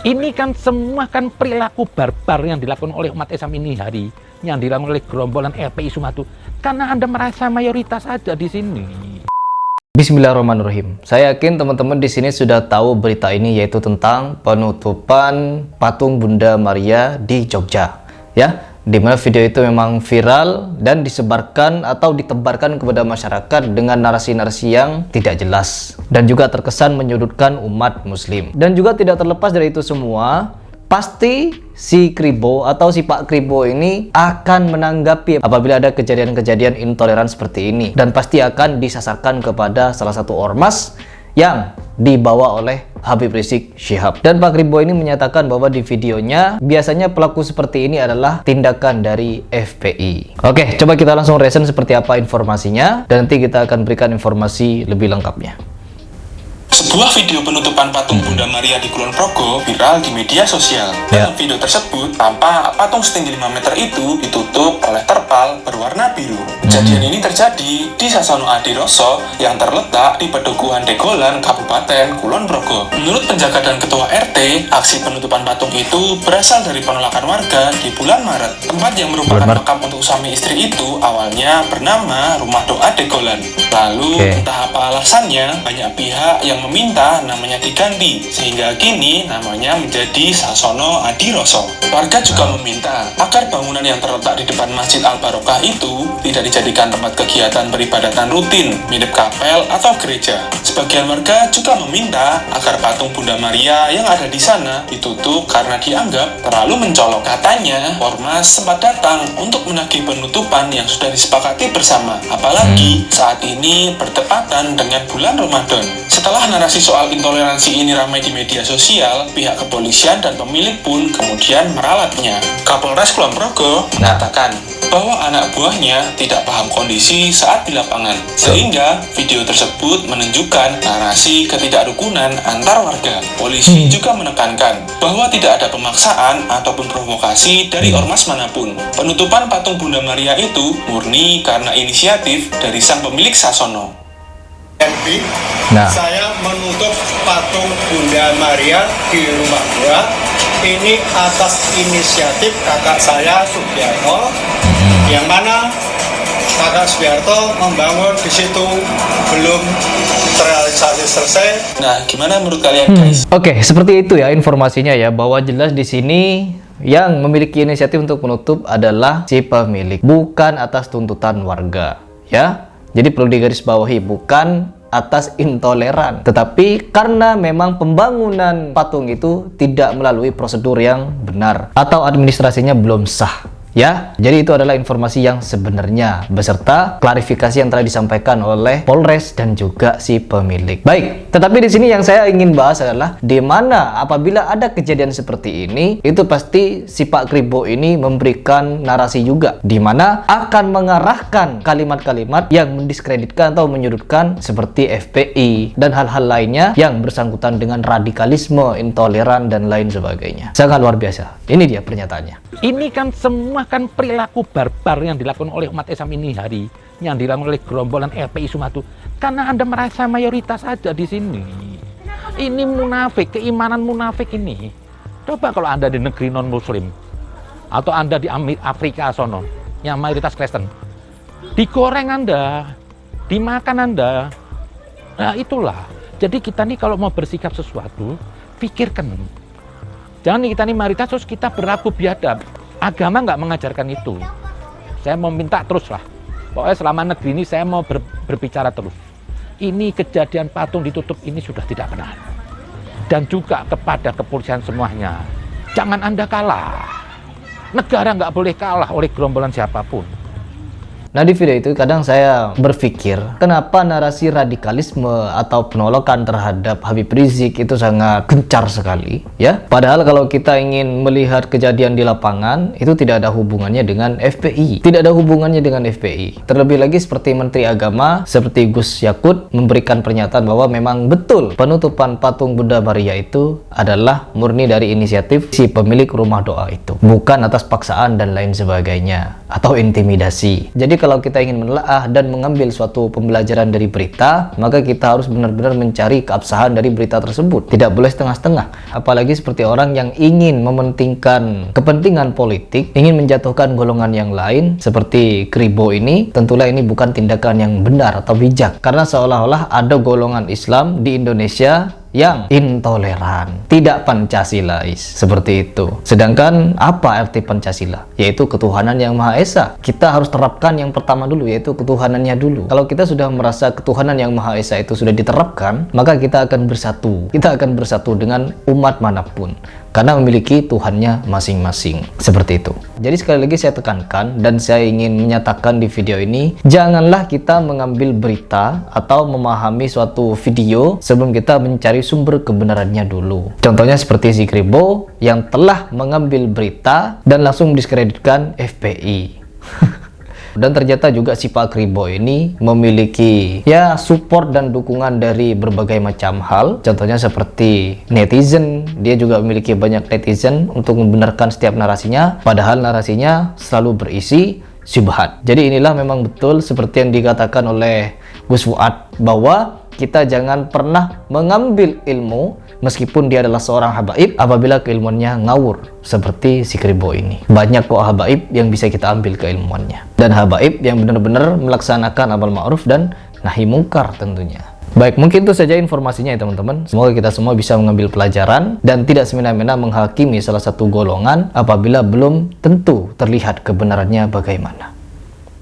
Ini kan semua kan perilaku barbar yang dilakukan oleh umat Islam ini yang dilakukan oleh gerombolan FPI Sumatu. Karena Anda merasa mayoritas saja di sini. Bismillahirrahmanirrahim. Saya yakin teman-teman di sini sudah tahu berita ini, yaitu tentang penutupan patung Bunda Maria di Jogja, ya. Dimana video itu memang viral dan disebarkan atau ditebarkan kepada masyarakat dengan narasi-narasi yang tidak jelas dan juga terkesan menyudutkan umat muslim. Dan juga tidak terlepas dari itu semua, pasti si Kribo atau si Pak Kribo ini akan menanggapi apabila ada kejadian-kejadian intoleran seperti ini, dan pasti akan disasarkan kepada salah satu ormas yang dibawa oleh Habib Rizik Syihab. Dan Pak Kribo ini menyatakan bahwa di videonya biasanya pelaku seperti ini adalah tindakan dari FPI. Oke, coba kita langsung reaction seperti apa informasinya, dan nanti kita akan berikan informasi lebih lengkapnya. Sebuah video penutupan patung Bunda Maria di Kulon Progo viral di media sosial. Dalam video tersebut, tampak patung setinggi 5 meter itu ditutup oleh terpal berwarna biru. Kejadian ini terjadi di Sasono Adiroso yang terletak di Pedukuhan Degolan, Kabupaten Kulon Progo. Menurut penjaga dan ketua RT, aksi penutupan patung itu berasal dari penolakan warga di bulan Maret. Tempat yang merupakan makam untuk suami istri itu awalnya bernama Rumah Doa Degolan. Lalu entah apa alasannya, banyak pihak yang meminta namanya diganti, sehingga kini namanya menjadi Sasono Adiroso. Warga juga meminta agar bangunan yang terletak di depan Masjid Al-Barokah itu tidak dijadikan tempat kegiatan peribadatan rutin mirip kapel atau gereja. Sebagian warga juga meminta agar patung Bunda Maria yang ada di sana ditutup karena dianggap terlalu mencolok. Katanya ormas sempat datang untuk menagih penutupan yang sudah disepakati bersama, apalagi saat ini bertepatan dengan bulan Ramadan. Setelah narasi soal intoleransi ini ramai di media sosial, pihak kepolisian dan pemilik pun kemudian meralatnya. Kapolres Kulon Progo mengatakan bahwa anak buahnya tidak paham kondisi saat di lapangan, sehingga video tersebut menunjukkan narasi ketidakrukunan antar warga. Polisi juga menekankan bahwa tidak ada pemaksaan ataupun provokasi dari ormas manapun. Penutupan patung Bunda Maria itu murni karena inisiatif dari sang pemilik Sasono. Saya menutup patung Bunda Maria di rumah gua ini atas inisiatif kakak saya Sugiarto, yang mana kakak Sugiarto membangun di situ belum terrealisasi selesai. Nah, gimana menurut kalian guys? Oke, seperti itu ya informasinya ya, bahwa jelas di sini yang memiliki inisiatif untuk menutup adalah si pemilik, bukan atas tuntutan warga, ya. Jadi perlu digarisbawahi, bukan atas intoleran, tetapi karena memang pembangunan patung itu tidak melalui prosedur yang benar atau administrasinya belum sah, ya. Jadi itu adalah informasi yang sebenarnya beserta klarifikasi yang telah disampaikan oleh Polres dan juga si pemilik. Baik, tetapi di sini yang saya ingin bahas adalah di mana apabila ada kejadian seperti ini, itu pasti si Pak Kribo ini memberikan narasi juga, di mana akan mengarahkan kalimat-kalimat yang mendiskreditkan atau menyudutkan seperti FPI dan hal-hal lainnya yang bersangkutan dengan radikalisme, intoleran dan lain sebagainya. Sangat luar biasa. Ini dia pernyataannya. Ini kan semua kan perilaku barbar yang dilakukan oleh umat Islam ini yang dilakukan oleh gerombolan FPI Sumatu. Karena Anda merasa mayoritas saja di sini. Ini munafik, keimanan munafik ini. Coba kalau Anda di negeri non muslim atau Anda di Afrika sono yang mayoritas Kristen, digoreng Anda, dimakan Anda. Nah itulah. Jadi kita nih kalau mau bersikap sesuatu, pikirkan. Jangan kita nih mayoritas terus kita berlaku biadab. Agama nggak mengajarkan itu. Saya mau minta terus lah. Pokoknya selama negeri ini saya mau berbicara terus. Ini kejadian patung ditutup ini sudah tidak benar. Dan juga kepada kepolisian semuanya. Jangan Anda kalah. Negara nggak boleh kalah oleh gerombolan siapapun. Nah, di video itu kadang saya berpikir, kenapa narasi radikalisme atau penolakan terhadap Habib Rizik itu sangat gencar sekali, ya? Padahal kalau kita ingin melihat kejadian di lapangan, itu tidak ada hubungannya dengan FPI. Tidak ada hubungannya dengan FPI. Terlebih lagi seperti Menteri Agama, seperti Gus Yakut, memberikan pernyataan bahwa memang betul penutupan patung Bunda Maria itu adalah murni dari inisiatif si pemilik rumah doa itu. Bukan atas paksaan dan lain sebagainya, atau intimidasi. Jadi kalau kita ingin menelaah dan mengambil suatu pembelajaran dari berita, maka kita harus benar-benar mencari keabsahan dari berita tersebut. Tidak boleh setengah-setengah. Apalagi seperti orang yang ingin mementingkan kepentingan politik, ingin menjatuhkan golongan yang lain seperti Kribo ini, tentulah ini bukan tindakan yang benar atau bijak. Karena seolah-olah ada golongan Islam di Indonesia yang intoleran, tidak Pancasilais, seperti itu. Sedangkan apa arti Pancasila? Yaitu ketuhanan yang Maha Esa. Kita harus terapkan yang pertama dulu, yaitu ketuhanannya dulu. Kalau kita sudah merasa ketuhanan yang Maha Esa itu sudah diterapkan, maka kita akan bersatu. Kita akan bersatu dengan umat manapun, karena memiliki Tuhannya masing-masing. Seperti itu. Jadi sekali lagi saya tekankan dan saya ingin menyatakan di video ini, janganlah kita mengambil berita atau memahami suatu video sebelum kita mencari sumber kebenarannya dulu. Contohnya seperti si Kribo yang telah mengambil berita dan langsung diskreditkan FPI. Dan ternyata juga si Pak Kribo ini memiliki ya support dan dukungan dari berbagai macam hal. Contohnya seperti netizen, dia juga memiliki banyak netizen untuk membenarkan setiap narasinya, padahal narasinya selalu berisi syubhat. Jadi inilah memang betul seperti yang dikatakan oleh Gus Fuad, bahwa kita jangan pernah mengambil ilmu meskipun dia adalah seorang habaib apabila keilmuannya ngawur seperti si Kribo ini. Banyak kok habaib yang bisa kita ambil keilmuannya, dan habaib yang benar-benar melaksanakan amal ma'ruf dan nahi mungkar tentunya. Baik, mungkin itu saja informasinya ya teman-teman. Semoga kita semua bisa mengambil pelajaran dan tidak semena-mena menghakimi salah satu golongan apabila belum tentu terlihat kebenarannya bagaimana.